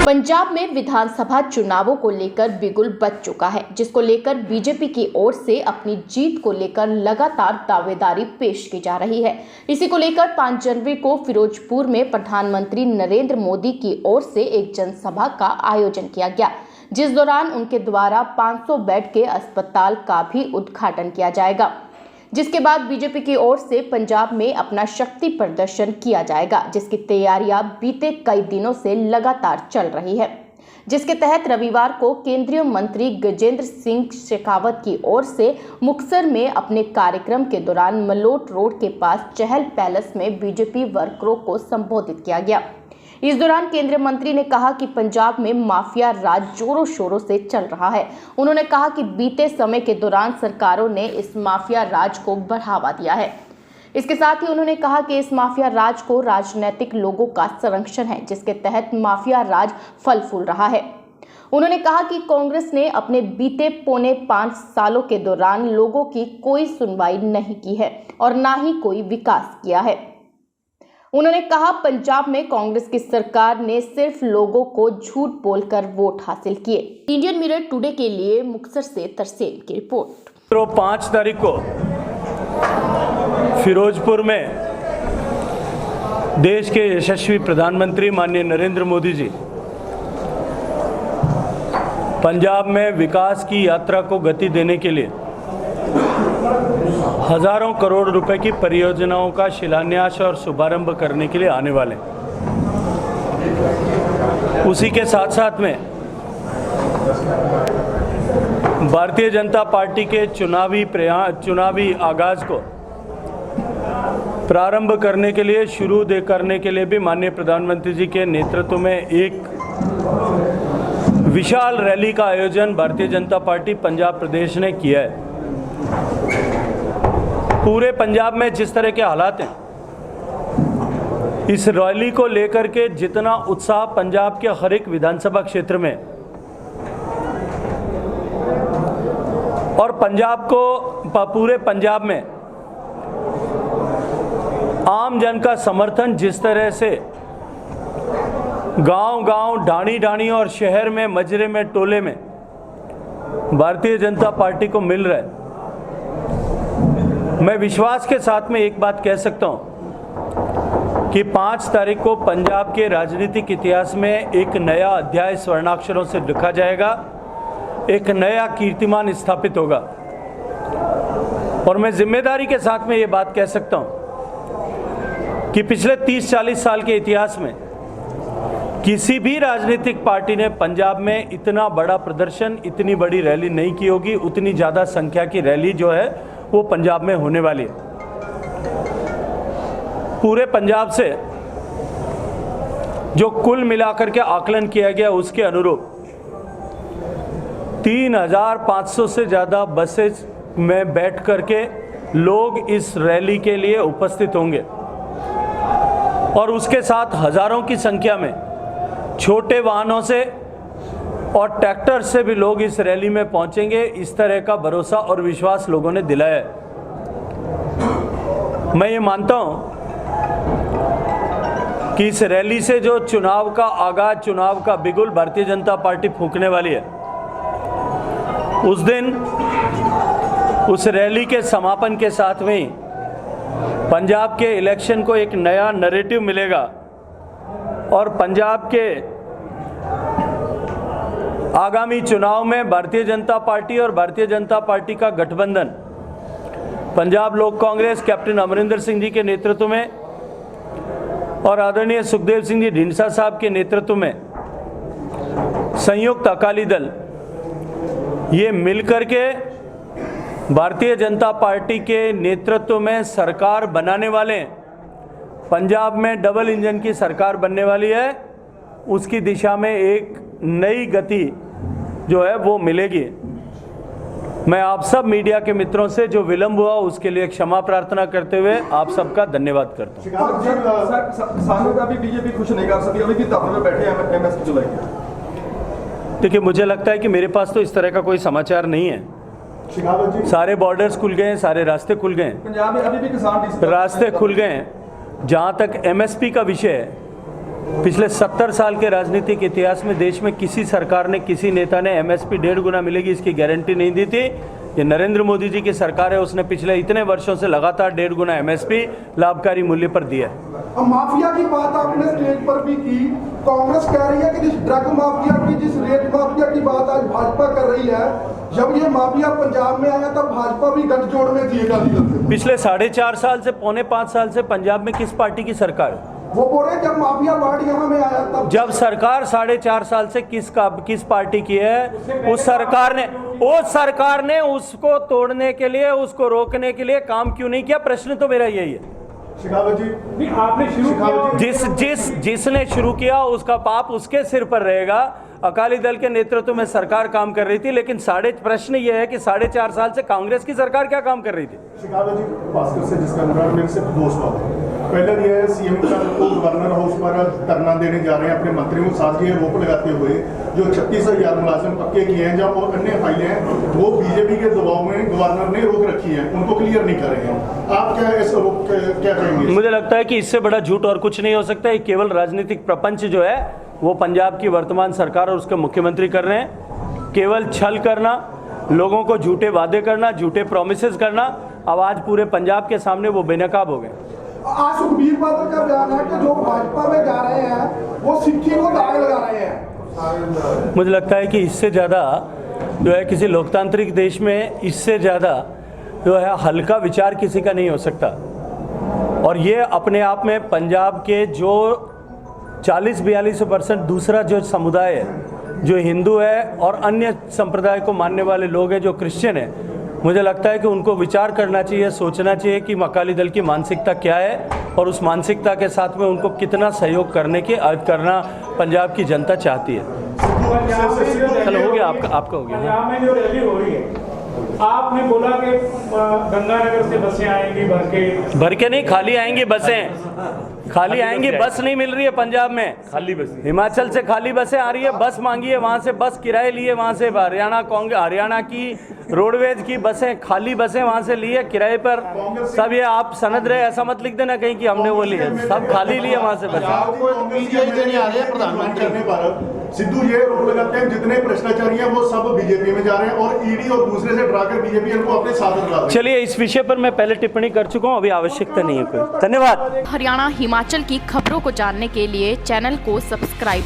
पंजाब में विधानसभा चुनावों को लेकर बिगुल बज चुका है, जिसको लेकर बीजेपी की ओर से अपनी जीत को लेकर लगातार दावेदारी पेश की जा रही है। इसी को लेकर 5 जनवरी को फिरोजपुर में प्रधानमंत्री नरेंद्र मोदी की ओर से एक जनसभा का आयोजन किया गया, जिस दौरान उनके द्वारा 500 बेड के अस्पताल का भी उद्घाटन किया जाएगा, जिसके बाद बीजेपी की ओर से पंजाब में अपना शक्ति प्रदर्शन किया जाएगा, जिसकी तैयारियां बीते कई दिनों से लगातार चल रही है। जिसके तहत रविवार को केंद्रीय मंत्री गजेंद्र सिंह शेखावत की ओर से मुक्तसर में अपने कार्यक्रम के दौरान मलोट रोड के पास चहल पैलेस में बीजेपी वर्करों को संबोधित किया गया। इस दौरान केंद्रीय मंत्री ने कहा कि पंजाब में माफिया राज जोरों शोरों से चल रहा है। उन्होंने कहा कि बीते समय के दौरान सरकारों ने इस माफिया राज को बढ़ावा दिया है। इसके साथ ही उन्होंने कहा कि इस माफिया राज को राजनीतिक लोगों का संरक्षण है, जिसके तहत माफिया राज फल फूल रहा है। उन्होंने कहा कि कांग्रेस ने अपने बीते 4.5 सालों के दौरान लोगों की कोई सुनवाई नहीं की है और ना ही कोई विकास किया है। उन्होंने कहा पंजाब में कांग्रेस की सरकार ने सिर्फ लोगों को झूठ बोलकर वोट हासिल किए। इंडियन मिरर टुडे के लिए मुक्तसर से तरसेम की रिपोर्ट। 5 तारीख को फिरोजपुर में देश के यशस्वी प्रधानमंत्री माननीय नरेंद्र मोदी जी पंजाब में विकास की यात्रा को गति देने के लिए हजारों करोड़ रुपए की परियोजनाओं का शिलान्यास और शुभारंभ करने के लिए आने वाले। उसी के साथ साथ में भारतीय जनता पार्टी के चुनावी आगाज को प्रारंभ करने के लिए करने के लिए भी माननीय प्रधानमंत्री जी के नेतृत्व में एक विशाल रैली का आयोजन भारतीय जनता पार्टी पंजाब प्रदेश ने किया है। पूरे पंजाब में जिस तरह के हालात हैं, इस रैली को लेकर के जितना उत्साह पंजाब के हर एक विधानसभा क्षेत्र में और पूरे पंजाब में आम जन का समर्थन जिस तरह से गांव-गांव, ढाणी-ढाणी और शहर में, मजरे में, टोले में भारतीय जनता पार्टी को मिल रहा है, मैं विश्वास के साथ में एक बात कह सकता हूं कि 5 तारीख को पंजाब के राजनीतिक इतिहास में एक नया अध्याय स्वर्णाक्षरों से लिखा जाएगा, एक नया कीर्तिमान स्थापित होगा। और मैं जिम्मेदारी के साथ में ये बात कह सकता हूं कि पिछले 30-40 साल के इतिहास में किसी भी राजनीतिक पार्टी ने पंजाब में इतना बड़ा प्रदर्शन, इतनी बड़ी रैली नहीं की होगी। उतनी ज़्यादा संख्या की रैली जो है वो पंजाब में होने वाली है। पूरे पंजाब से जो कुल मिलाकर के आकलन किया गया उसके अनुरूप 3500 से ज़्यादा बसेस में बैठ करके लोग इस रैली के लिए उपस्थित होंगे और उसके साथ हजारों की संख्या में छोटे वाहनों से और ट्रैक्टर से भी लोग इस रैली में पहुंचेंगे। इस तरह का भरोसा और विश्वास लोगों ने दिलाया है। मैं ये मानता हूं कि इस रैली से जो चुनाव का आगाज, चुनाव का बिगुल भारतीय जनता पार्टी फूंकने वाली है, उस दिन उस रैली के समापन के साथ में ही पंजाब के इलेक्शन को एक नया नैरेटिव मिलेगा और पंजाब के आगामी चुनाव में भारतीय जनता पार्टी और भारतीय जनता पार्टी का गठबंधन पंजाब लोक कांग्रेस कैप्टन अमरिंदर सिंह जी के नेतृत्व में और आदरणीय सुखदेव सिंह जी ढींडसा साहब के नेतृत्व में संयुक्त अकाली दल ये मिलकर के भारतीय जनता पार्टी के नेतृत्व में सरकार बनाने वाले हैं। पंजाब में डबल इंजन की सरकार बनने वाली है। उसकी दिशा में एक नई गति जो है वो मिलेगी। मैं आप सब मीडिया के मित्रों से जो विलंब हुआ उसके लिए क्षमा प्रार्थना करते हुए आप सबका धन्यवाद करता हूं। बीजेपी खुश नहीं कर सकती, अभी भी धरने पे बैठे हैं एमएसपी चलाएंगे। देखिए, मुझे लगता है कि मेरे पास तो इस तरह का कोई समाचार नहीं है। शेखावत जी, सारे बॉर्डर्स खुल गए हैं, सारे रास्ते खुल गए हैं, पंजाब में अभी भी किसान रास्ते खुल गए हैं। जहाँ तक एमएसपी का विषय है, पिछले 70 साल के राजनीतिक इतिहास में देश में किसी सरकार ने, किसी नेता ने एमएसपी 1.5 गुना मिलेगी इसकी गारंटी नहीं दी थी। ये नरेंद्र मोदी जी की सरकार है, उसने पिछले इतने वर्षों से लगातार 1.5 गुना एमएसपी लाभकारी मूल्य पर दिया है। अब माफिया की बात आपने स्टेज पर भी की। कांग्रेस कह रही है कि जिस ड्रग माफिया की, जिस रेत माफिया की बात आज भाजपा कर रही है, जब ये माफिया पंजाब में आया तब भाजपा भी गठजोड़ में थी अकाली दल से। पिछले 4.5 साल से, 4.25 साल से पंजाब में किस पार्टी की सरकार है? वो बोल रहे जब माफिया वार्ड यहाँ में आया तब। जब सरकार 4.5 साल से किस पार्टी की है, उस सरकार ने उसको तोड़ने के लिए, उसको रोकने के लिए काम क्यों नहीं किया? प्रश्न तो मेरा यही है। शेखावत जी, आपने शुरू किया, जिसने शुरू किया उसका पाप उसके सिर पर रहेगा। अकाली दल के नेतृत्व में सरकार काम कर रही थी, लेकिन प्रश्न ये है कि 4.5 साल से कांग्रेस की सरकार क्या काम कर रही थी? शेखावत जी, भास्कर से जिसका अनुराग, मेरे से 2 सवाल है। पहला ये है, सीएम को गवर्नर हाउस पर धरना देने जा रहे हैं अपने मंत्रियों को साथ ये रोक लगाते हुए, जो 36,000 मुलाजिम पक्के किए हैं जब और अन्य फाइलें हैं वो बीजेपी के दबाव में गवर्नर ने रोक रखी है, उनको क्लियर नहीं कर रहे हैं। आप क्या इस रोक क्या कहेंगे? मुझे लगता है कि इससे बड़ा झूठ और कुछ नहीं हो सकता है। केवल राजनीतिक प्रपंच जो है वो पंजाब की वर्तमान सरकार और उसके मुख्यमंत्री कर रहे हैं। केवल छल करना, लोगों को झूठे वादे करना, झूठे प्रोमिसेस करना। अब आज पूरे पंजाब के सामने वो बेनकाब हो गए। आज सुखबीर बादल का बयान है कि जो भाजपा में जा रहे हैं वो सिक्की को दाग लगा रहे हैं। मुझे लगता है कि इससे ज़्यादा जो है किसी लोकतांत्रिक देश में, इससे ज़्यादा जो है हल्का विचार किसी का नहीं हो सकता। और ये अपने आप में पंजाब के जो 40-42% दूसरा जो समुदाय है, जो हिंदू है और अन्य संप्रदाय को मानने वाले लोग हैं, जो क्रिश्चियन है, मुझे लगता है कि उनको विचार करना चाहिए, सोचना चाहिए कि अकाली दल की मानसिकता क्या है और उस मानसिकता के साथ में उनको कितना सहयोग करना पंजाब की जनता चाहती है। चलो हो गया, आपका हो गया। पंजाब में जो रैली हो रही है, आपने बोला कि गंगानगर से बसें आएंगी भर के नहीं, खाली आएंगी बसें, खाली आएंगी। बस नहीं मिल रही है पंजाब में, खाली बस। हिमाचल से खाली बसें आ रही है, बस मांगी है, वहाँ से बस किराए लिए, वहाँ से हरियाणा की रोडवेज की बसें, खाली बसें वहाँ से लिए किराए पर। सब ये आप सनद रहे, ऐसा मत लिख देना कहीं कि हमने वो लिए, सब खाली लिए वहाँ से बसें। सिद्धू ये रोक लगाते हैं जितने भ्रष्टाचारी हैं वो सब बीजेपी में जा रहे हैं और ईडी और दूसरे से डराकर बीजेपी इनको अपने साथ लगा रही है। चलिए, इस विषय पर मैं पहले टिप्पणी कर चुका हूँ, अभी आवश्यकता नहीं है कोई। धन्यवाद। हरियाणा हिमाचल की खबरों को जानने के लिए चैनल को सब्सक्राइब